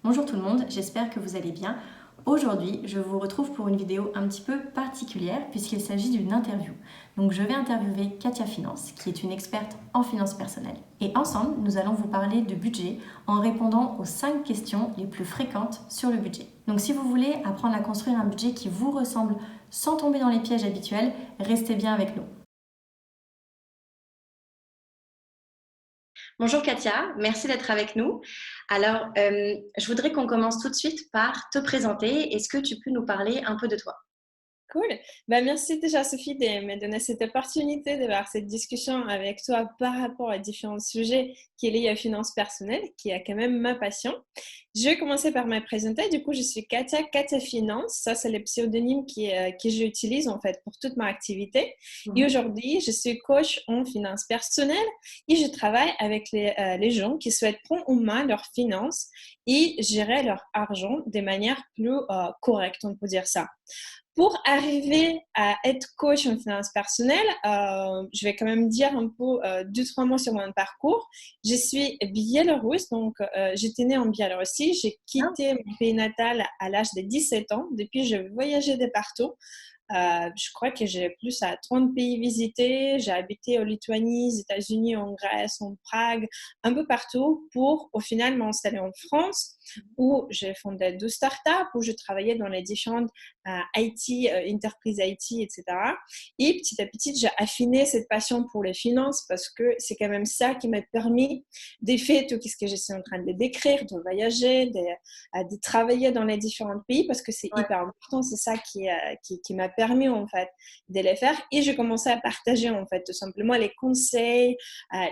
Bonjour tout le monde, j'espère que vous allez bien. Aujourd'hui, je vous retrouve pour une vidéo un petit peu particulière puisqu'il s'agit d'une interview. Donc je vais interviewer Katia Finance, qui est une experte en finances personnelles. Et ensemble, nous allons vous parler de budget en répondant aux 5 questions les plus fréquentes sur le budget. Donc si vous voulez apprendre à construire un budget qui vous ressemble sans tomber dans les pièges habituels, restez bien avec nous. Bonjour Katia, merci d'être avec nous. Alors, je voudrais qu'on commence tout de suite par te présenter. Est-ce que tu peux nous parler un peu de toi? Cool. Merci déjà Sophie de me donner cette opportunité d'avoir cette discussion avec toi par rapport à différents sujets qui est lié à la finance personnelle, qui est quand même ma passion. Je vais commencer par me présenter. Du coup, je suis Katia Finance. Ça, c'est le pseudonyme que j'utilise en fait pour toute ma activité. Et Mhm. aujourd'hui, je suis coach en finance personnelle et je travaille avec les gens qui souhaitent prendre en main leurs finances et gérer leur argent de manière plus correcte, on peut dire ça. Pour arriver à être coach en finance personnelle, je vais quand même dire un peu 2-3 mots sur mon parcours. Je suis biélorusse, donc j'étais née en Biélorussie. J'ai Ah, quitté mon pays natal à l'âge de 17 ans. Depuis, je voyageais de partout. Je crois que j'ai plus à 30 pays visités. J'ai habité en Lituanie, aux États-Unis, en Grèce, en Prague, un peu partout pour au final m'installer en France où j'ai fondé 2 startups, où je travaillais dans les différentes IT, entreprises IT, etc. Et petit à petit, j'ai affiné cette passion pour les finances parce que c'est quand même ça qui m'a permis de faire tout ce que je suis en train de décrire, de voyager, de travailler dans les différents pays parce que c'est ouais. hyper important. C'est ça qui m'a permis en fait de les faire. Et j'ai commencé à partager en fait tout simplement les conseils,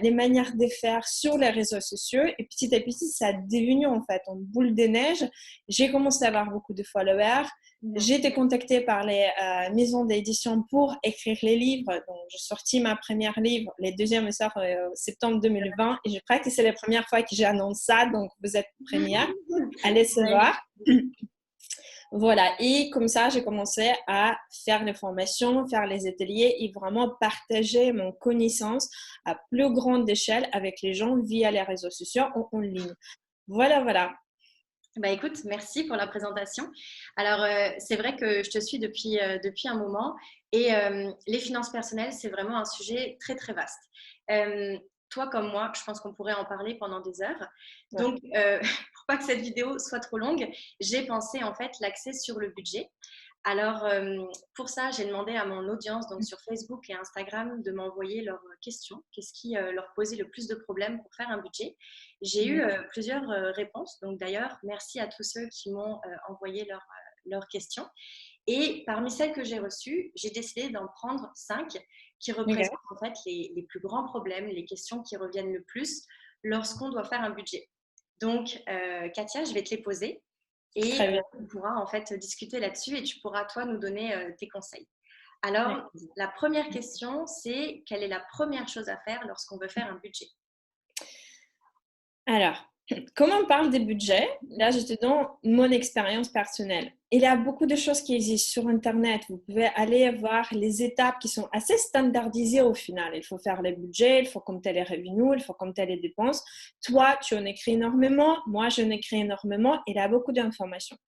les manières de faire sur les réseaux sociaux. Et petit à petit, ça a devenu en fait une boule de neige. J'ai commencé à avoir beaucoup de followers. Mhm. J'ai été contactée par les maisons d'édition pour écrire les livres. Donc, j'ai sorti ma première livre. Le deuxième sort en septembre 2020. Et je crois que c'est la première fois que j'annonce ça. Donc, vous êtes première. Allez se Ouais. voir. Voilà, et comme ça, j'ai commencé à faire les formations, faire les ateliers et vraiment partager mon connaissance à plus grande échelle avec les gens via les réseaux sociaux ou en ligne. Voilà, voilà. Bah écoute, merci pour la présentation. Alors, c'est vrai que je te suis depuis un moment et les finances personnelles, c'est vraiment un sujet très, très vaste. Toi comme moi, je pense qu'on pourrait en parler pendant des heures. Ouais. Donc, pour pas que cette vidéo soit trop longue, j'ai pensé en fait l'axer sur le budget. Alors, pour ça, j'ai demandé à mon audience, donc sur Facebook et Instagram, de m'envoyer leurs questions. Qu'est-ce qui leur posait le plus de problèmes pour faire un budget? J'ai eu Mhm. plusieurs réponses. Donc, d'ailleurs, merci à tous ceux qui m'ont envoyé leurs questions. Et parmi celles que j'ai reçues, j'ai décidé d'en prendre 5 qui Ok. représentent en fait les plus grands problèmes, les questions qui reviennent le plus lorsqu'on doit faire un budget. Donc, Katia, je vais te les poser et Très bien. on pourra en fait discuter là-dessus et tu pourras toi nous donner tes conseils. Alors, Avec plaisir. la première question, c'est quelle est la première chose à faire lorsqu'on veut faire un budget? Alors, comme on parle des budgets, là, je te donne mon expérience personnelle. Il y a beaucoup de choses qui existent sur Internet. Vous pouvez aller voir les étapes qui sont assez standardisées au final. Il faut faire les budgets, il faut compter les revenus, il faut compter les dépenses. Toi, tu en écris énormément. Moi, je en écris énormément. Il y a beaucoup d'informations.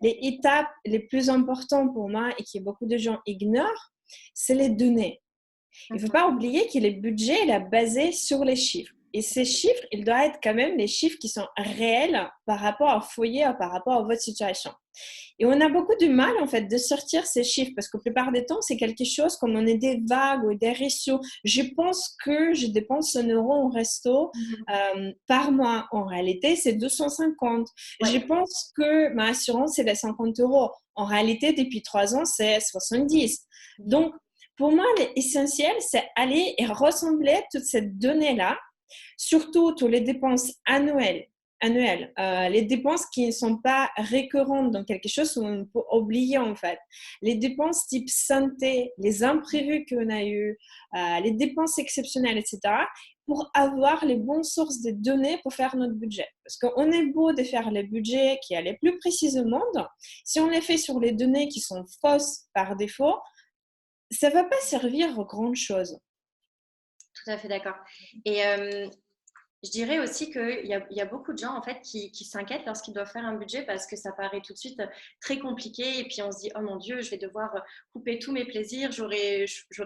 Les étapes les plus importantes pour moi et que beaucoup de gens ignorent, c'est les données. Il ne faut pas oublier que le budget il est basé sur les chiffres. Et ces chiffres, ils doivent être quand même les chiffres qui sont réels par rapport au foyer, par rapport à votre situation. Et on a beaucoup de mal, en fait, de sortir ces chiffres parce que la plupart des temps, c'est quelque chose comme on est des vagues ou des ratios. Je pense que je dépense 1 euro au resto Mhm. par mois. En réalité, c'est 250. Je Ouais. pense que ma assurance, c'est les 50 euros. En réalité, depuis 3 ans, c'est 70. Donc, pour moi, l'essentiel, c'est aller et rassembler toutes ces données-là, surtout toutes les dépenses annuelles, les dépenses qui ne sont pas récurrentes dans quelque chose qu'on peut oublier en fait. Les dépenses type santé, les imprévus qu'on a eu, les dépenses exceptionnelles, etc. pour avoir les bonnes sources de données pour faire notre budget. Parce qu'on est beau de faire les budgets qui allaient plus précis au monde. Si on les fait sur les données qui sont fausses par défaut, ça ne va pas servir à grand chose. Tout à fait d'accord. Et Je dirais aussi qu'il y a beaucoup de gens en fait qui s'inquiètent lorsqu'ils doivent faire un budget parce que ça paraît tout de suite très compliqué et puis on se dit oh mon Dieu, je vais devoir couper tous mes plaisirs, j'aurai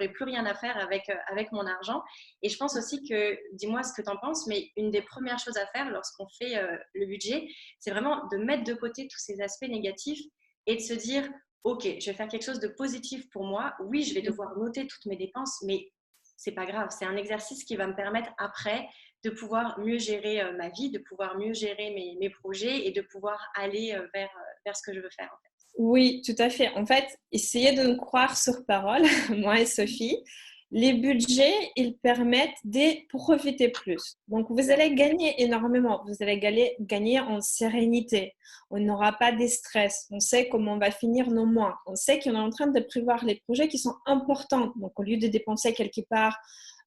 plus rien à faire avec mon argent. Et je pense aussi que, dis-moi ce que tu en penses, mais une des premières choses à faire lorsqu'on fait le budget, c'est vraiment de mettre de côté tous ces aspects négatifs et de se dire ok, je vais faire quelque chose de positif pour moi. Oui, je vais devoir noter toutes mes dépenses, mais c'est pas grave. C'est un exercice qui va me permettre après de pouvoir mieux gérer ma vie, de pouvoir mieux gérer mes projets et de pouvoir aller vers ce que je veux faire. En fait. Oui, tout à fait. En fait, essayez de nous croire sur parole, moi et Sophie. Les budgets, ils permettent de profiter plus. Donc, vous allez gagner énormément. Vous allez gagner en sérénité. On n'aura pas de stress. On sait comment on va finir nos mois. On sait qu'on est en train de prévoir les projets qui sont importants. Donc, au lieu de dépenser quelque part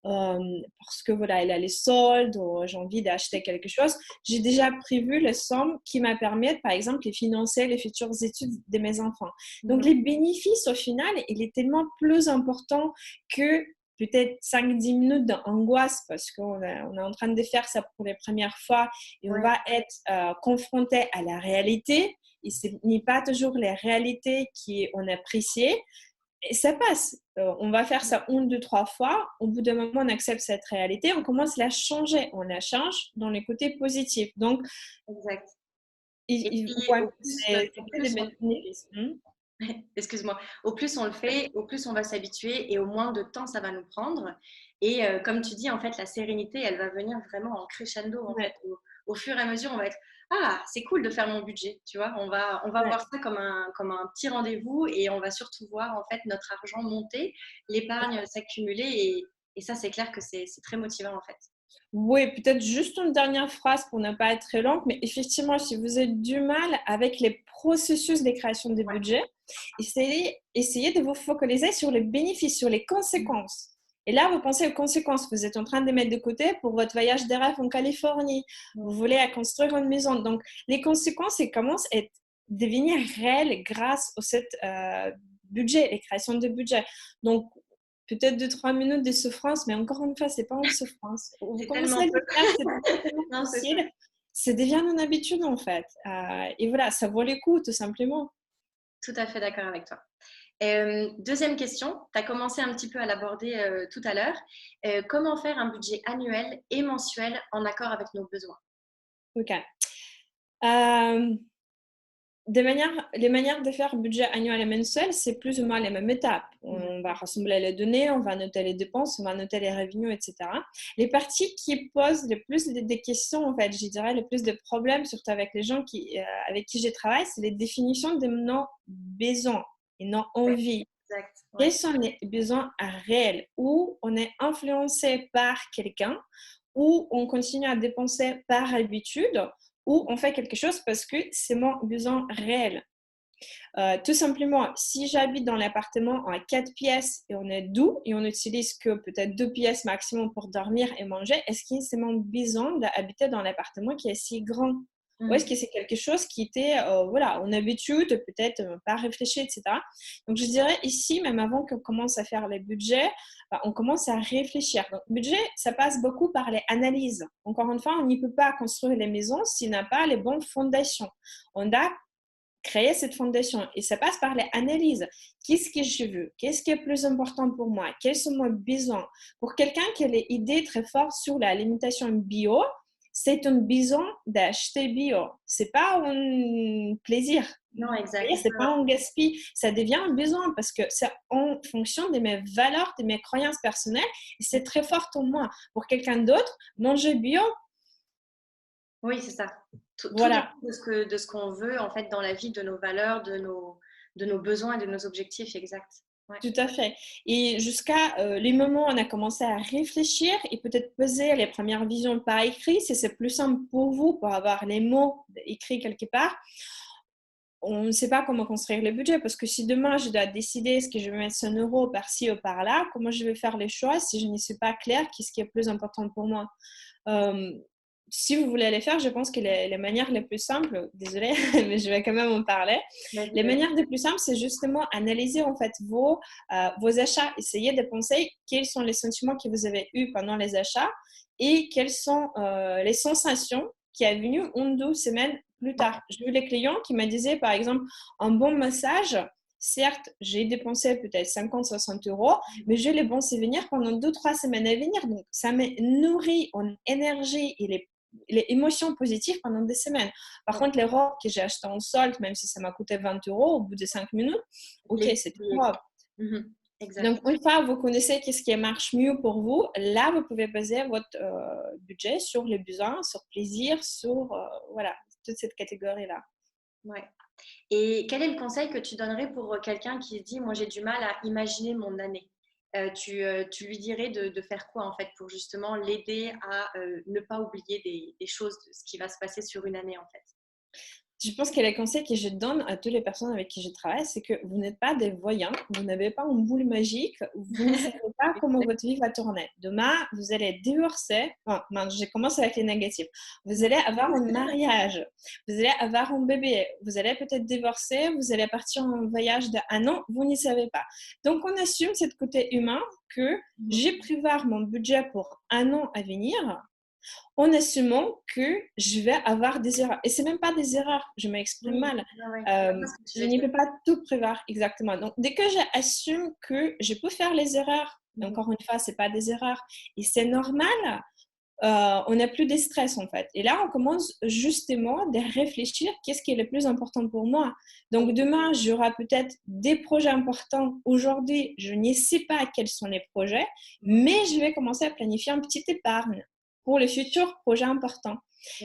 parce que voilà, il a les soldes ou j'ai envie d'acheter quelque chose, j'ai déjà prévu les sommes qui me permettent, par exemple, de financer les futures études de mes enfants. Donc, les bénéfices, au final, il est tellement plus important que peut-être 5-10 minutes d'angoisse parce qu'on est en train de faire ça pour les premières fois et on va être confronté à la réalité et ce n'est pas toujours la réalité qu'on apprécie. Et ça passe. On va faire ça 1, 2, 3 fois. Au bout d'un moment, on accepte cette réalité. On commence à la changer. On la change dans les côtés positifs. Donc, exact. ouais, Au plus, c'est des bénéfices. excuse-moi, au plus on le fait, au plus on va s'habituer et au moins de temps ça va nous prendre. Et comme tu dis, en fait, la sérénité, elle va venir vraiment en crescendo. En fait, au fur et à mesure, on va être ah, c'est cool de faire mon budget, tu vois. On va voir ça comme un petit rendez-vous et on va surtout voir en fait notre argent monter, l'épargne s'accumuler et ça, c'est clair que c'est très motivant en fait. Oui, peut-être juste une dernière phrase pour ne pas être très longue, mais effectivement, si vous avez du mal avec les processus de création des budgets, essayez de vous focaliser sur les bénéfices, sur les conséquences. Et là, vous pensez aux conséquences. Vous êtes en train de mettre de côté pour votre voyage de rêve en Californie. Vous voulez construire une maison. Donc, les conséquences, elles commencent à devenir réelles grâce au budget, les créations de budget. Donc, peut-être 2-3 minutes de souffrance, mais encore une fois, c'est pas une souffrance. Vous commencez à le faire, c'est tellement facile. Ça devient une habitude en fait. Et voilà, ça vaut le coup, tout simplement. Tout à fait d'accord avec toi. Deuxième question, tu as commencé un petit peu à l'aborder tout à l'heure. Comment faire un budget annuel et mensuel en accord avec nos besoins? Ok. Les manières de faire budget annuel et mensuel, c'est plus ou moins les mêmes étapes. On va rassembler les données, on va noter les dépenses, on va noter les revenus, etc. Les parties qui posent le plus des questions, en fait, je dirais, le plus de problèmes, surtout avec les gens avec qui je travaille, c'est les définitions de nos besoins et nos envies. Exact. Quels sont les besoins réels où on est influencé par quelqu'un, où on continue à dépenser par habitude, ou on fait quelque chose parce que c'est mon besoin réel. Tout simplement, si j'habite dans l'appartement en 4 pièces et on est deux et on n'utilise que peut-être 2 pièces maximum pour dormir et manger, est-ce que c'est mon besoin d'habiter dans l'appartement qui est si grand? Ou est-ce que c'est quelque chose qui était, voilà, en habitude, peut-être pas réfléchi, etc. Donc, je dirais ici, même avant qu'on commence à faire les budgets, on commence à réfléchir. Donc, le budget, ça passe beaucoup par les analyses. Encore une fois, on n'y peut pas construire les maisons s'il n'a pas les bonnes fondations. On doit créer cette fondation et ça passe par les analyses. Qu'est-ce que je veux? Qu'est-ce qui est plus important pour moi? Quels sont mes besoins? Pour quelqu'un qui a les idées très fortes sur la limitation bio, c'est un besoin d'acheter bio. C'est pas un plaisir. Non, exact. C'est pas un gaspille. Ça devient un besoin parce que c'est en fonction de mes valeurs, de mes croyances personnelles et c'est très fort en moi. Pour quelqu'un d'autre, manger bio, oui, c'est ça. Tout voilà. dépend de ce qu'on veut en fait dans la vie, de nos valeurs, de nos besoins et de nos objectifs, exact. Ouais. Tout à fait. Et jusqu'à les moments où on a commencé à réfléchir et peut-être poser les premières visions par écrit, si c'est plus simple pour vous, pour avoir les mots écrits quelque part, on ne sait pas comment construire le budget parce que si demain je dois décider est-ce que je vais mettre 100 euros par-ci ou par-là, comment je vais faire les choix si je ne suis pas claire qu'est-ce qui est plus important pour moi. si vous voulez les faire, je pense que les manières les plus simples, désolée, mais je vais quand même en parler. Les manières les plus simples, c'est justement analyser en fait vos achats. Essayez de penser quels sont les sentiments que vous avez eus pendant les achats et quelles sont les sensations qui sont venues une ou 2 semaines plus tard. J'ai eu les clients qui me disaient, par exemple, un bon massage. Certes, j'ai dépensé peut-être 50-60 euros, mais je les pensais venir pendant 2-3 semaines à venir. Donc, ça me nourrit en énergie et les émotions positives pendant des semaines. Par contre, les robes que j'ai achetées en solde, même si ça m'a coûté 20 euros, au bout de 5 minutes, ok, c'est une robe. Donc, une fois que vous connaissez qu'est-ce qui marche mieux pour vous, là, vous pouvez baser votre budget sur les besoins, sur plaisir, sur voilà, toute cette catégorie-là. Ouais. Et quel est le conseil que tu donnerais pour quelqu'un qui se dit, moi j'ai du mal à imaginer mon année? Tu lui dirais de faire quoi en fait pour justement l'aider à ne pas oublier des choses, de ce qui va se passer sur une année en fait? Je pense que les conseils que je donne à toutes les personnes avec qui je travaille, c'est que vous n'êtes pas des voyants, vous n'avez pas une boule magique, vous ne savez pas comment votre vie va tourner. Demain, vous allez divorcer. Enfin, non, je commence avec les négatifs. Vous allez avoir un mariage, vous allez avoir un bébé, vous allez peut-être divorcer, vous allez partir en voyage d'1 an, vous n'y savez pas. Donc, on assume cette côté humain que j'ai prévoir mon budget pour 1 an à venir en assumant que je vais avoir des erreurs. Et c'est même pas des erreurs, je m'exprime Oui, mal. ouais. Je n'y peux pas tout prévoir exactement. Donc, dès que j'assume que je peux faire les erreurs, encore une fois, c'est pas des erreurs, et c'est normal, on n'a plus de stress en fait. Et là, on commence justement à réfléchir qu'est-ce qui est le plus important pour moi. Donc demain, j'aurai peut-être des projets importants. Aujourd'hui, je ne sais pas quels sont les projets, mais je vais commencer à planifier un petit épargne pour les futurs projets importants.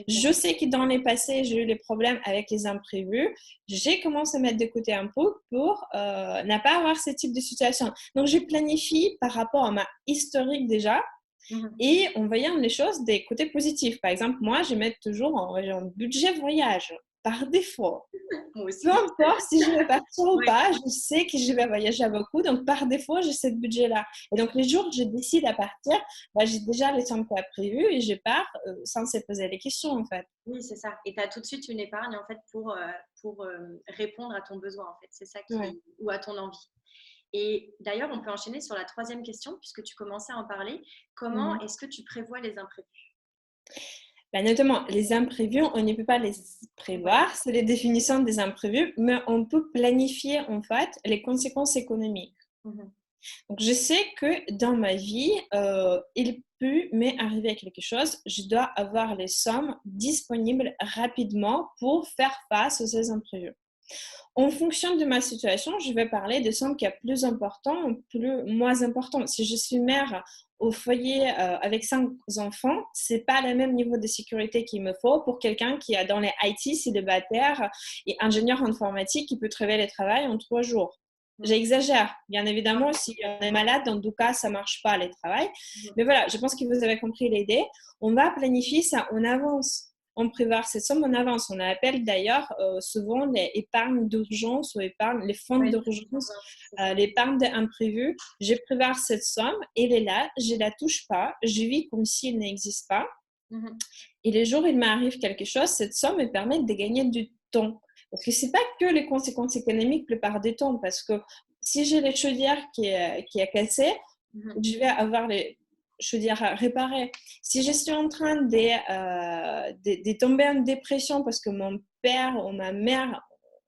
Je sais que dans les passés, j'ai eu des problèmes avec les imprévus. J'ai commencé à mettre de côté un peu pour ne pas avoir ce type de situation. Donc, je planifie par rapport à ma historique déjà et en voyant les choses des côtés positifs. Par exemple, moi, je mets toujours en budget voyage par défaut. Moi aussi. Peu importe si je vais partir ou Oui. pas, je sais que je vais voyager beaucoup. Donc, par défaut, j'ai ce budget-là. Et donc, les jours où je décide à partir, bah, j'ai déjà les sommes prévues et je pars sans se poser les questions, en fait. Oui, c'est ça. Et tu as tout de suite une épargne en fait pour répondre à ton besoin en fait. C'est ça Ouais. ou à ton envie. Et d'ailleurs, on peut enchaîner sur la troisième question puisque tu commençais à en parler. Comment est-ce que tu prévois les imprévus? Bah, notamment, les imprévus, on ne peut pas les prévoir, c'est les définitions des imprévus, mais on peut planifier en fait les conséquences économiques. Donc, je sais que dans ma vie, il peut m'arriver quelque chose, je dois avoir les sommes disponibles rapidement pour faire face aux ces imprévus. En fonction de ma situation, je vais parler de sommes qui sont plus importantes ou moins importantes. Si je suis mère au foyer avec 5 enfants, c'est pas le même niveau de sécurité qu'il me faut pour quelqu'un qui est dans les IT, célibataire et ingénieur informatique qui peut travailler le travail en 3 jours. J'exagère. Bien évidemment, si on est malade, dans tout cas, ça marche pas, le travail. Mais voilà, je pense que vous avez compris l'idée. On va planifier ça en avance. On prévoit cette somme en avance. On appelle d'ailleurs souvent les épargnes d'urgence ou les fonds d'urgence, l'épargne d'imprévu. Je prévois cette somme, elle est là, je ne la touche pas, je vis comme s'il n'existe pas. Et les jours où il m'arrive quelque chose, cette somme me permet de gagner du temps. Parce que ce n'est pas que les conséquences économiques la plupart du temps, parce que si j'ai les chaudières qui est cassée, je vais avoir les chaudières réparées. Si je suis en train de tomber en dépression parce que mon père ou ma mère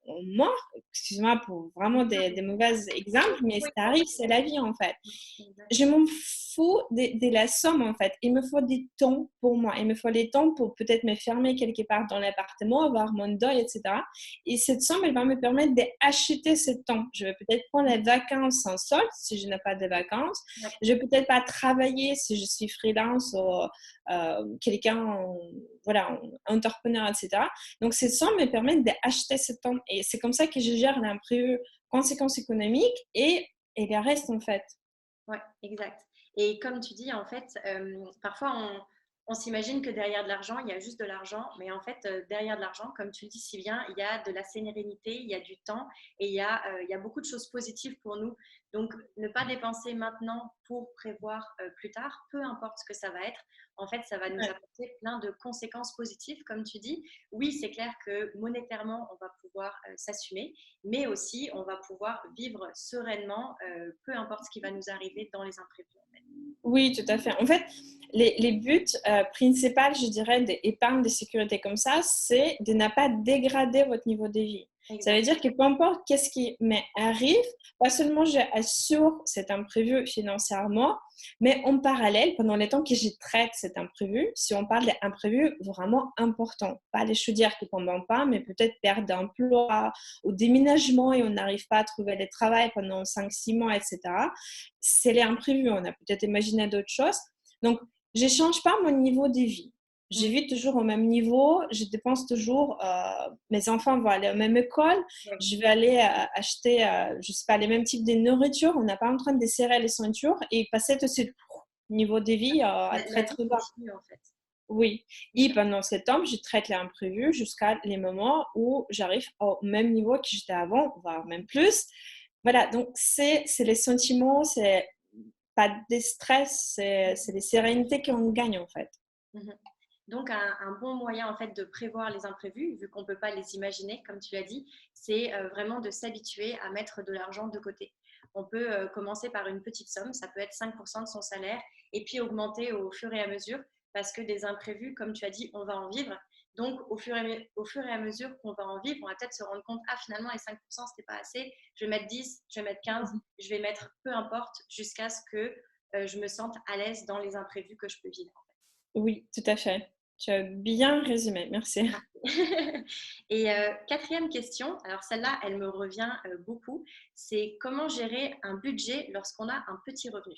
ont mort, excuse-moi pour vraiment des mauvais exemples, mais ça arrive, c'est la vie en fait. Je m'en fous de la somme en fait. Il me faut du temps pour moi. Il me faut du temps pour peut-être me fermer quelque part dans l'appartement, avoir mon deuil, etc. Et cette somme, elle va me permettre d'acheter ce temps. Je vais peut-être prendre les vacances en solde si je n'ai pas de vacances. Je vais peut-être pas travailler si je suis freelance ou quelqu'un, voilà, entrepreneur, etc. Donc, cette somme me permet d'acheter ce temps. Et c'est comme ça que je gère l'imprévu, conséquences économiques et le reste en fait. Oui, exact. Et comme tu dis, en fait, parfois on s'imagine que derrière de l'argent, il y a juste de l'argent, mais en fait, derrière de l'argent, comme tu le dis si bien, il y a de la sérénité, il y a du temps et il y a beaucoup de choses positives pour nous. Donc, ne pas dépenser maintenant pour prévoir plus tard, peu importe ce que ça va être. en fait, ça va nous Ouais. apporter plein de conséquences positives, comme tu dis. Oui, c'est clair que monétairement, on va pouvoir s'assumer, mais aussi, on va pouvoir vivre sereinement, peu importe ce qui va nous arriver dans les imprévus. En fait. Oui, tout à fait. En fait, les buts principaux, je dirais, d'épargne de sécurité comme ça, c'est de ne pas dégrader votre niveau de vie. Ça veut dire Exactement. que peu importe qu'est-ce qui m'arrive, pas seulement j'assure cet imprévu financièrement, mais en parallèle, pendant le temps que je traite cet imprévu, si on parle d'imprévus vraiment importants, pas les chaudières qui ne tombent pas, mais peut-être perte d'emploi ou déménagement et on n'arrive pas à trouver des travail pendant 5, 6 mois, etc. C'est les imprévus. On a peut-être imaginé d'autres choses. Donc, je ne change pas mon niveau de vie. Je Mm. vis toujours au même niveau, je dépense toujours, mes enfants vont aller à la même école, Oui. je vais aller acheter, je sais pas, les mêmes types de nourriture, on n'est pas en train de serrer les ceintures et passer tout de suite niveau de vie à La très vie très bas. continue, en fait. Oui, C'est et sûr. pendant ce temps, je traite les imprévus jusqu'à les moments où j'arrive au même niveau que j'étais avant, voire même plus. Voilà, donc c'est les sentiments, c'est pas des stress, c'est les sérénités qu'on gagne en fait. Mhm. Donc, un bon moyen en fait de prévoir les imprévus, vu qu'on ne peut pas les imaginer, comme tu l'as dit, c'est vraiment de s'habituer à mettre de l'argent de côté. On peut commencer par une petite somme, ça peut être 5% de son salaire, et puis augmenter au fur et à mesure, parce que des imprévus, comme tu as dit, on va en vivre. Donc, au fur et à mesure qu'on va en vivre, on va peut-être se rendre compte, ah finalement, les 5%, ce n'était pas assez, je vais mettre 10, je vais mettre 15, je vais mettre peu importe, jusqu'à ce que je me sente à l'aise dans les imprévus que je peux vivre. Oui, tout à fait. Tu as bien résumé, merci. Et quatrième question, alors celle-là, elle me revient beaucoup, c'est comment gérer un budget lorsqu'on a un petit revenu?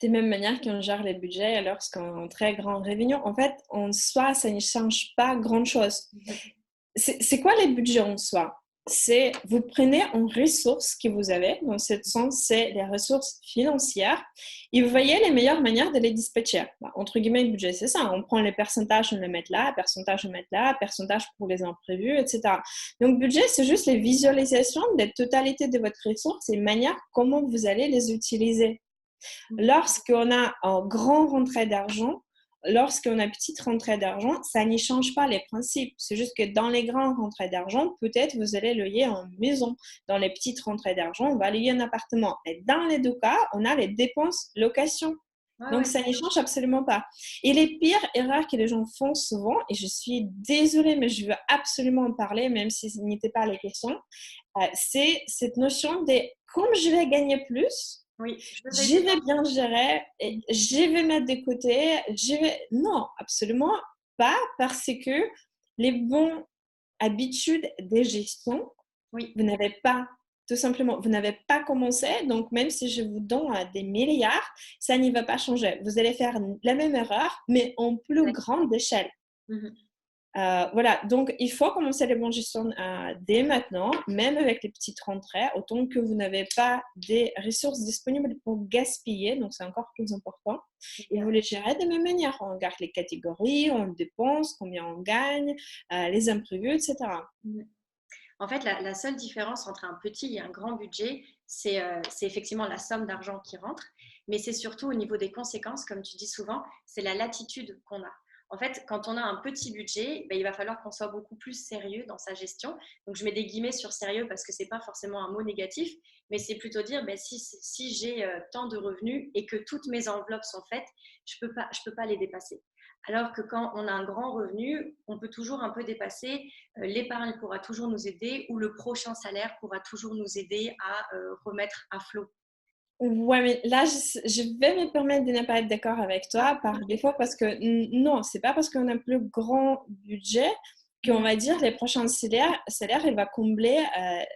De même manière qu'on gère les budgets lorsqu'on a un très grand revenu, en fait, en soi, ça ne change pas grand-chose. C'est quoi les budgets en soi? C'est vous prenez en ressources que vous avez, dans ce sens, c'est les ressources financières, et vous voyez les meilleures manières de les dispatcher. Bah, entre guillemets, le budget, c'est ça. On prend les pourcentages, on les met là, pourcentage, on les met là, pourcentage pour les imprévus, etc. Donc, budget, c'est juste les visualisations de la totalité de votre ressource et manière comment vous allez les utiliser. Lorsqu'on a un grand rentrée d'argent, lorsqu'on a une petite rentrée d'argent, ça n'y change pas les principes. C'est juste que dans les grandes rentrées d'argent, peut-être vous allez louer en maison. Dans les petites rentrées d'argent, on va louer un appartement. Et dans les deux cas, on a les dépenses location. Ouais, Donc, ouais, ça n'y change absolument pas. Et les pires erreurs que les gens font souvent, et je suis désolée, mais je veux absolument en parler, même si ce n'était pas la question, c'est cette notion de comme je vais gagner plus, oui, je vais je vais dépenser. bien gérer et je vais mettre de côté. Non, absolument pas, parce que les bonnes habitudes de gestion, Oui, vous n'avez pas, tout simplement, vous n'avez pas commencé. Donc, même si je vous donne des milliards, ça n'y va pas changer. Vous allez faire la même erreur, mais en plus exact. grande échelle. Mhm. Voilà, donc il faut commencer les bonnes gestions dès maintenant, même avec les petites rentrées, autant que vous n'avez pas des ressources disponibles pour gaspiller, donc c'est encore plus important. C'est Et clair. vous les gérez de la même manière. On regarde les catégories, on dépense, combien on gagne, les imprévus, etc. Mhm. En fait, la seule différence entre un petit et un grand budget, c'est effectivement la somme d'argent qui rentre, mais c'est surtout au niveau des conséquences, comme tu dis souvent, c'est la latitude qu'on a. En fait, quand on a un petit budget, ben, il va falloir qu'on soit beaucoup plus sérieux dans sa gestion. Donc, je mets des guillemets sur sérieux parce que ce n'est pas forcément un mot négatif, mais c'est plutôt dire ben, si j'ai tant de revenus et que toutes mes enveloppes sont faites, je peux pas les dépasser. Alors que quand on a un grand revenu, on peut toujours un peu dépasser. L'épargne pourra toujours nous aider ou le prochain salaire pourra toujours nous aider à remettre à flot. Ouais, mais là, je vais me permettre de ne pas être d'accord avec Ah, toi par défaut parce que non, c'est pas parce qu'on a un plus grand budget qu'on mhm, va dire les prochains salaires il va combler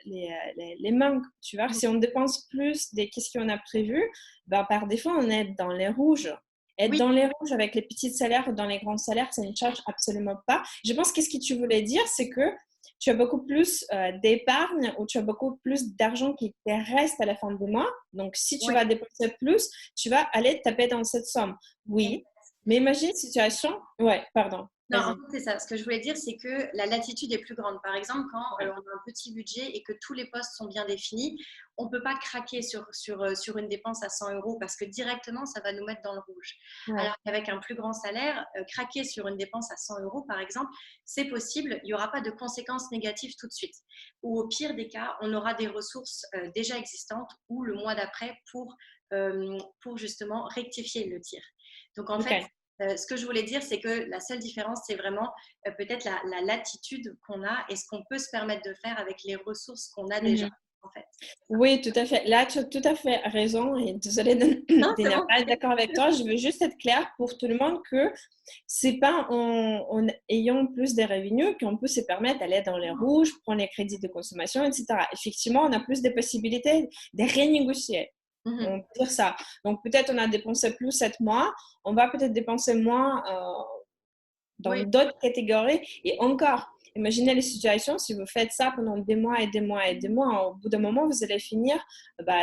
les manques. Tu vois, mhm. si on dépense plus de qu'est-ce qu'on a prévu, ben, par défaut, on est dans les rouges. Être Oui, dans les rouges avec les petits salaires ou dans les grands salaires, ça ne change absolument pas. Je pense que ce que tu voulais dire, c'est que tu as beaucoup plus d'épargne ou tu as beaucoup plus d'argent qui te reste à la fin du mois. Donc, si tu ouais, vas dépenser plus, tu vas aller taper dans cette somme. Oui, mais imagine une situation. Ouais, pardon. Non, en fait, c'est ça. Ce que je voulais dire, c'est que la latitude est plus grande. Par exemple, quand on a un petit budget et que tous les postes sont bien définis, on ne peut pas craquer sur une dépense à 100 euros parce que directement, ça va nous mettre dans le rouge. Ouais. Alors qu'avec un plus grand salaire, craquer sur une dépense à 100 euros, par exemple, c'est possible. Il n'y aura pas de conséquences négatives tout de suite. Ou au pire des cas, on aura des ressources déjà existantes ou le mois d'après pour justement rectifier le tir. Donc, en fait, Ok. ce que je voulais dire, c'est que la seule différence, c'est vraiment peut-être la latitude qu'on a et ce qu'on peut se permettre de faire avec les ressources qu'on a déjà, Mhm. en fait. Oui, tout à fait. Là, tu as tout à fait raison et désolée de, Non, de c'est ne bon. pas être d'accord avec toi. Je veux juste être claire pour tout le monde que c'est pas en ayant plus de revenus qu'on peut se permettre d'aller dans les rouges, prendre les crédits de consommation, etc. Effectivement, on a plus de possibilités de renégocier. On Mhm. peut dire ça. Donc, peut-être on a dépensé plus cette mois, on va peut-être dépenser moins dans Oui, d'autres catégories. Et encore, imaginez les situations, si vous faites ça pendant des mois et des mois et des mois, au bout d'un moment, vous allez finir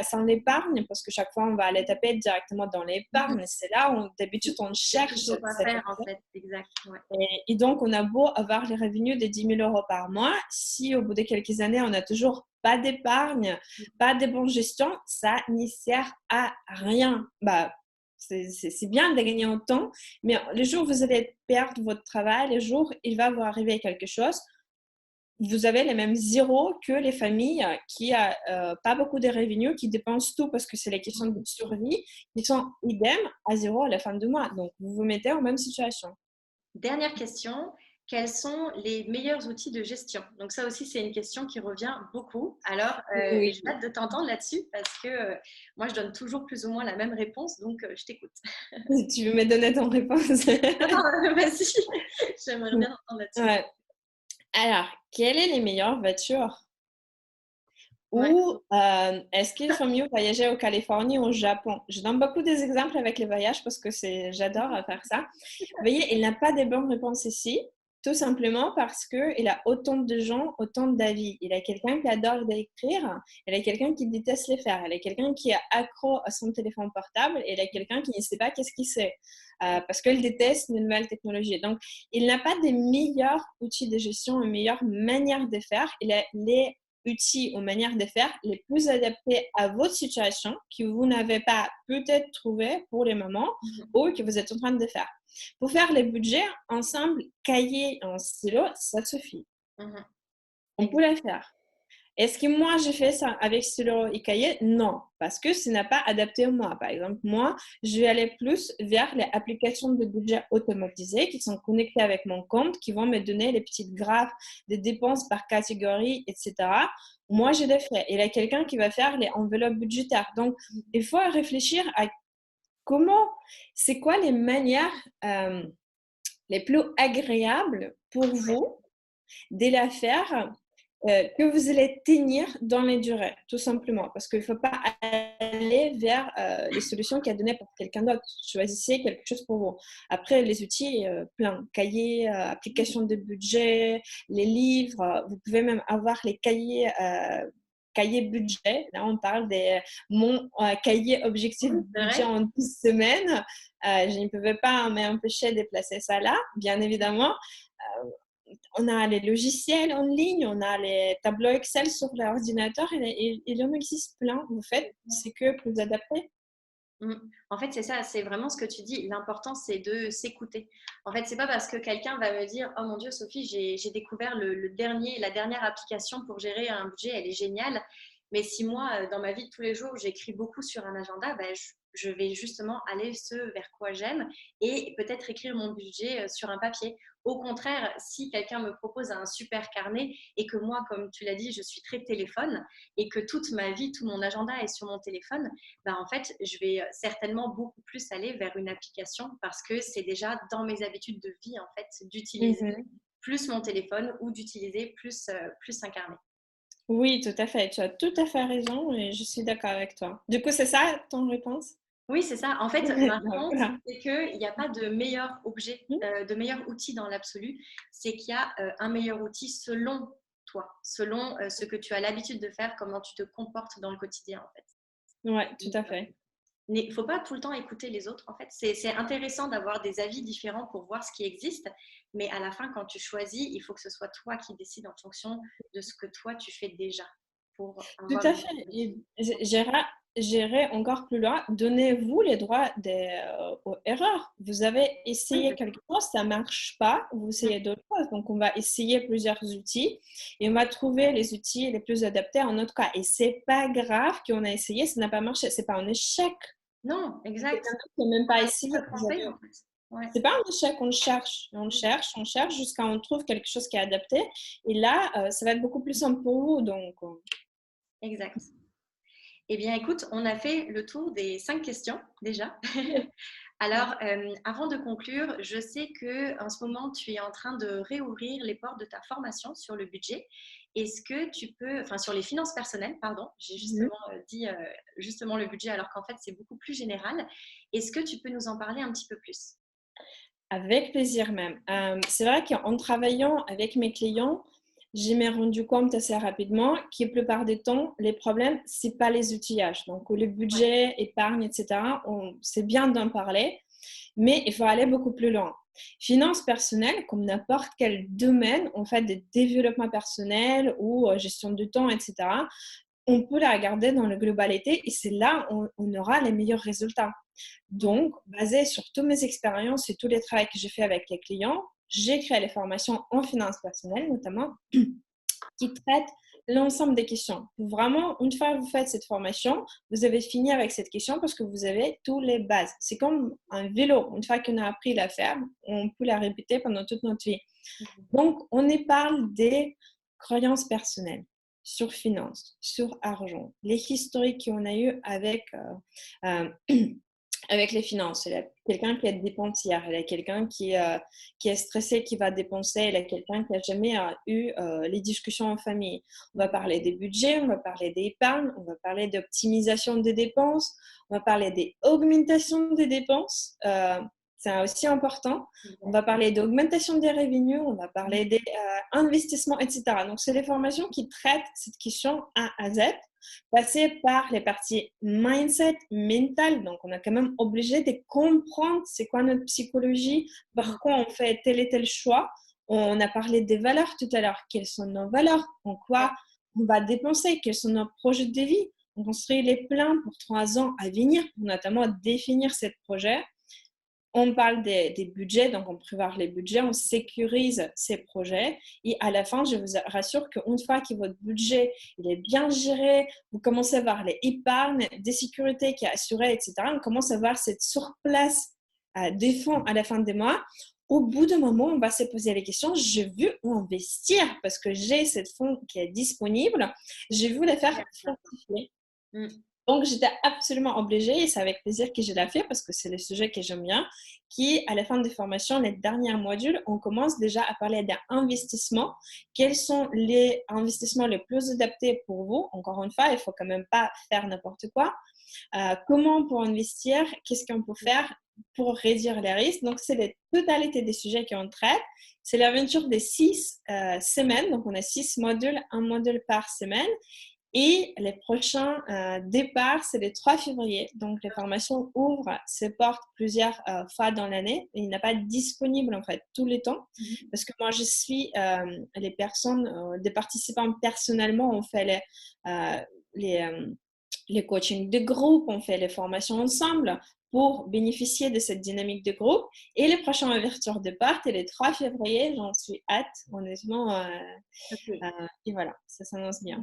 sans l'épargne parce que chaque fois, on va aller taper directement dans l'épargne. C'est là où, d'habitude, on c'est ce cherche qu'il ne faut pas cet faire, en excès. fait. Exact. Ouais. Et donc, on a beau avoir les revenus de 10 000 euros par mois, si au bout de quelques années, on n'a toujours pas d'épargne, pas de bonne gestion, ça n'y sert à rien. C'est bien de gagner en temps, mais le jour où vous allez perdre votre travail, le jour où il va vous arriver quelque chose, vous avez les mêmes zéros que les familles qui n'ont pas beaucoup de revenus, qui dépensent tout parce que c'est les questions de survie, qui sont idem à zéro à la fin du mois. Donc, vous vous mettez en même situation. Dernière question. Quels sont les meilleurs outils de gestion? Donc ça aussi, c'est une question qui revient beaucoup. Alors, Oui. j'ai hâte de t'entendre là-dessus parce que moi, je donne toujours plus ou moins la même réponse, donc je t'écoute. Tu veux me donner ton réponse? Non, non, vas-y, j'aimerais bien entendre là-dessus. Ouais. Alors, quelles sont les meilleures voitures? Ouais. Ou est-ce qu'il faut mieux voyager au Californie ou au Japon? Je donne beaucoup des exemples avec les voyages parce que j'adore faire ça. Vous voyez, il n'y a pas de bonne réponse ici, tout simplement parce qu'il y a autant de gens, autant d'avis. Il y a quelqu'un qui adore écrire, il y a quelqu'un qui déteste les faire, il y a quelqu'un qui est accro à son téléphone portable et il y a quelqu'un qui ne sait pas qu'est-ce qu'il sait parce qu'il déteste les nouvelles technologies. Donc, il n'y a pas de meilleurs outils de gestion, une meilleure manière de faire. Il y a les outils ou manières de faire les plus adaptés à votre situation que vous n'avez pas peut-être trouvé pour le moment Mhm. ou que vous êtes en train de faire. Pour faire les budgets ensemble, cahier en stylo, ça suffit. Mhm. On peut le faire. Est-ce que moi, j'ai fait ça avec stylo et cahier? Non, parce que ce n'est pas adapté à moi. Par exemple, moi, je vais aller plus vers les applications de budget automatisées qui sont connectées avec mon compte, qui vont me donner les petites graphes des dépenses par catégorie, etc. Moi, je les fais. Il y a quelqu'un qui va faire les enveloppes budgétaires. Donc, il faut réfléchir à comment, c'est quoi les manières les plus agréables pour vous de la faire que vous allez tenir dans les durées, tout simplement. Parce qu'il ne faut pas aller vers les solutions qui a données par quelqu'un d'autre. Choisissez quelque chose pour vous. Après, les outils, plein. Cahiers, applications de budget, les livres. Vous pouvez même avoir les cahiers budget. Là, on parle de mon cahier objectif C'est budget vrai? en 12 semaines. Je ne pouvais pas m'empêcher de placer ça là, bien évidemment. Euh, on a les logiciels en ligne, on a les tableaux Excel sur l'ordinateur et il en existe plein. Vous faites, c'est que plus adapté. Mm. En fait, c'est ça, c'est vraiment ce que tu dis. L'important, c'est de s'écouter. En fait, c'est pas parce que quelqu'un va me dire, oh mon Dieu, Sophie, j'ai découvert la dernière application pour gérer un budget, elle est géniale. Mais si moi, dans ma vie de tous les jours, j'écris beaucoup sur un agenda, ben, je vais justement aller ce vers quoi j'aime et peut-être écrire mon budget sur un papier. Au contraire, si quelqu'un me propose un super carnet et que moi, comme tu l'as dit, je suis très téléphone et que toute ma vie, tout mon agenda est sur mon téléphone, bah, en fait, je vais certainement beaucoup plus aller vers une application parce que c'est déjà dans mes habitudes de vie, en fait, d'utiliser Mhm. plus mon téléphone ou d'utiliser plus un carnet. Oui, tout à fait. Tu as tout à fait raison et je suis d'accord avec toi. Du coup, c'est ça ton réponse? Oui, c'est ça. En fait, ma réponse, Voilà. c'est qu'il n'y a pas de meilleur objet, de meilleur outil dans l'absolu. C'est qu'il y a un meilleur outil selon toi, selon ce que tu as l'habitude de faire, comment tu te comportes dans le quotidien, en fait. Ouais, tout à fait. il ne faut pas tout le temps écouter les autres. En fait, c'est intéressant d'avoir des avis différents pour voir ce qui existe, mais à la fin, quand tu choisis, il faut que ce soit toi qui décides en fonction de ce que toi tu fais déjà pour Tout avoir à le fait. meilleur Et résultat. j'irai encore plus loin. Donnez-vous les droits aux erreurs. Vous avez Oui, essayé quelque chose, ça ne marche pas, vous essayez d'autres choses. Donc, on va essayer plusieurs outils et on va trouver les outils les plus adaptés en notre cas. Et ce n'est pas grave qu'on a essayé, ça n'a pas marché. Ce n'est pas un échec. non, exact. Quelqu'un d'autre qui n'a même On pas a essayé essayé. de se tromper, en fait. Ouais. C'est pas un échec, on cherche, on cherche jusqu'à on trouve quelque chose qui est adapté. Et là, ça va être beaucoup plus simple pour vous. Donc, Exact. Eh bien, écoute, on a fait le tour des 5 questions déjà. Alors, avant de conclure, je sais que en ce moment, tu es en train de réouvrir les portes de ta formation sur le budget. Est-ce que tu peux, enfin sur les finances personnelles, pardon, j'ai Mhm. justement dit justement le budget alors qu'en fait c'est beaucoup plus général. Est-ce que tu peux nous en parler un petit peu plus? Avec plaisir même. C'est vrai qu'en travaillant avec mes clients, j'ai m'ai rendu compte assez rapidement que la plupart du temps, les problèmes, c'est pas les outillages. Donc, le Ouais. budget, épargne, etc., c'est bien d'en parler, mais il faut aller beaucoup plus loin. Finances personnelles, comme n'importe quel domaine, en fait, de développement personnel ou gestion du temps, etc., on peut la regarder dans la globalité et c'est là où on aura les meilleurs résultats. Donc, basé sur toutes mes expériences et tous les travaux que j'ai fait avec les clients, j'ai créé les formations en finances personnelles, notamment, qui traitent l'ensemble des questions. Vraiment, une fois que vous faites cette formation, vous avez fini avec cette question parce que vous avez toutes les bases. C'est comme un vélo. Une fois qu'on a appris à la faire, on peut la répéter pendant toute notre vie. Donc, on y parle des croyances personnelles sur finance, sur argent, les historiques qu'on a eu avec les finances. Il y a quelqu'un qui est dépensière, il y a quelqu'un qui est stressé, qui va dépenser, il y a quelqu'un qui n'a jamais eu les discussions en famille. On va parler des budgets, on va parler d'épargne, on va parler d'optimisation des dépenses, on va parler des augmentations des dépenses. C'est aussi important. On va parler d'augmentation des revenus, on va parler des investissements, etc. Donc, c'est des formations qui traitent cette question A à Z, passer par les parties mindset, mental. Donc, on est quand même obligé de comprendre c'est quoi notre psychologie, pourquoi on fait tel et tel choix. On a parlé des valeurs tout à l'heure. Quelles sont nos valeurs? En quoi on va dépenser? Quels sont nos projets de vie? On construit les plans pour 3 ans à venir, pour notamment définir ce projet. On parle des budgets, donc on prépare les budgets, on sécurise ces projets et à la fin, je vous rassure qu'une fois que votre budget il est bien géré, vous commencez à voir les épargnes, des sécurités qui est assurée, etc. On commence à voir cette surplace des fonds à la fin des mois. Au bout d'un moment, on va se poser les questions, je veux investir parce que j'ai cette fonds qui est disponible, je veux les faire fructifier. Donc, j'étais absolument obligée, et c'est avec plaisir que je l'ai fait parce que c'est le sujet que j'aime bien, qui, à la fin des formations, les derniers modules, on commence déjà à parler d'investissement. Quels sont les investissements les plus adaptés pour vous? Encore une fois, il ne faut quand même pas faire n'importe quoi. Comment pour investir? Qu'est-ce qu'on peut faire pour réduire les risques? Donc, c'est la totalité des sujets qu'on traite. C'est l'aventure des 6 semaines. Donc, on a 6 modules, un module par semaine. Et les prochains départs, c'est le 3 février. Donc, les formations ouvrent ses portes plusieurs fois dans l'année. Il n'est pas disponible, en fait, tous les temps. Parce que moi, je suis les personnes, des participants personnellement, on fait les coachings de groupe, on fait les formations ensemble pour bénéficier de cette dynamique de groupe. Et les prochaines ouvertures de part, c'est le 3 février. J'en suis hâte, honnêtement. Et voilà, ça s'annonce bien.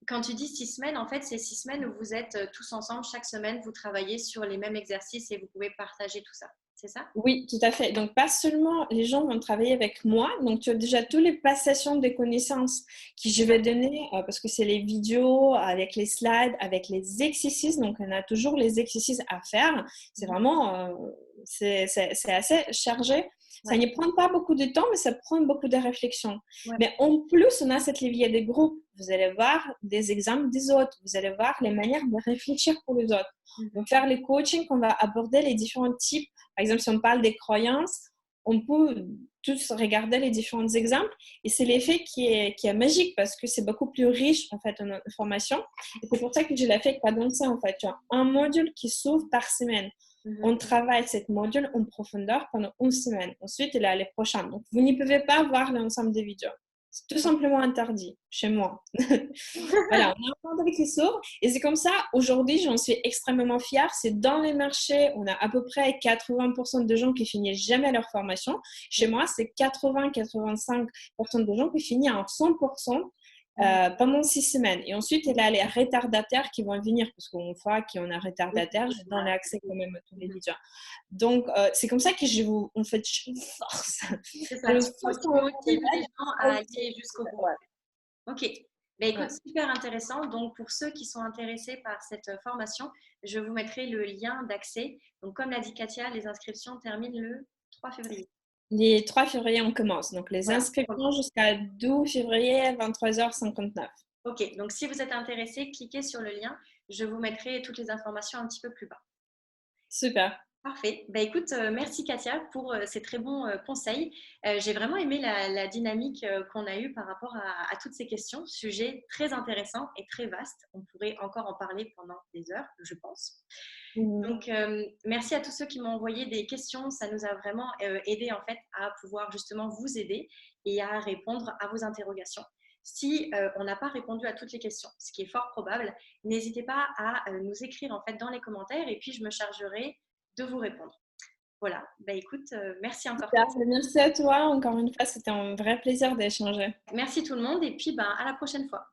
Quand tu dis 6 semaines, en fait, c'est 6 semaines où vous êtes tous ensemble. Chaque semaine, vous travaillez sur les mêmes exercices et vous pouvez partager tout ça. C'est ça? Oui, tout à fait. Donc, pas seulement les gens vont travailler avec moi. Donc, tu as déjà toutes les passations de connaissances que je vais donner parce que c'est les vidéos avec les slides, avec les exercices. Donc, on a toujours les exercices à faire. C'est vraiment, c'est assez chargé. Ça ne prend pas beaucoup de temps, mais ça prend beaucoup de réflexion. Ouais. Mais en plus, on a cette levier de groupe. Vous allez voir des exemples des autres. Vous allez voir les manières de réfléchir pour les autres. Donc, faire les coachings, on va aborder les différents types. Par exemple, si on parle des croyances, on peut tous regarder les différents exemples. Et c'est l'effet qui est magique parce que c'est beaucoup plus riche en fait en information. Et c'est pour ça que je l'ai fait cadencé en fait. Tu as un module qui s'ouvre par semaine. On travaille cette module en profondeur pendant une semaine. Ensuite, il est à les prochaines. Donc, vous n'y pouvez pas voir l'ensemble des vidéos. C'est tout simplement interdit chez moi. Voilà, on a un module qui s'ouvre. Et c'est comme ça, aujourd'hui, j'en suis extrêmement fière. C'est dans les marchés, on a à peu près 80% de gens qui finissent jamais leur formation. Chez moi, c'est 80-85% de gens qui finissent en 100%. Pendant 6 semaines. Et ensuite, il y a les retardataires qui vont venir, parce qu'on voit qu'on a retardataire, je donne accès quand même à tous les vidéos. Donc, c'est comme ça que je vous, en fait, je vous force. C'est ça, tu motives les gens à aller jusqu'au bout. Ok. Ben, écoute, super intéressant. Donc, pour ceux qui sont intéressés par cette formation, je vous mettrai le lien d'accès. Donc, comme l'a dit Katia, les inscriptions terminent le 3 février. Les 3 février, on commence. Donc, les inscriptions jusqu'à 12 février, 23h59. Ok, donc si vous êtes intéressé, cliquez sur le lien. Je vous mettrai toutes les informations un petit peu plus bas. Super. Parfait. Bah, écoute, merci Katia pour ces très bons conseils. J'ai vraiment aimé la dynamique qu'on a eue par rapport à toutes ces questions. Sujet très intéressant et très vaste. On pourrait encore en parler pendant des heures, je pense. Donc, merci à tous ceux qui m'ont envoyé des questions. Ça nous a vraiment aidé en fait à pouvoir justement vous aider et à répondre à vos interrogations. Si on n'a pas répondu à toutes les questions, ce qui est fort probable, n'hésitez pas à nous écrire en fait dans les commentaires et puis je me chargerai de vous répondre. Voilà, bah écoute, merci encore. Merci à toi, encore une fois, c'était un vrai plaisir d'échanger. Merci tout le monde et puis à la prochaine fois.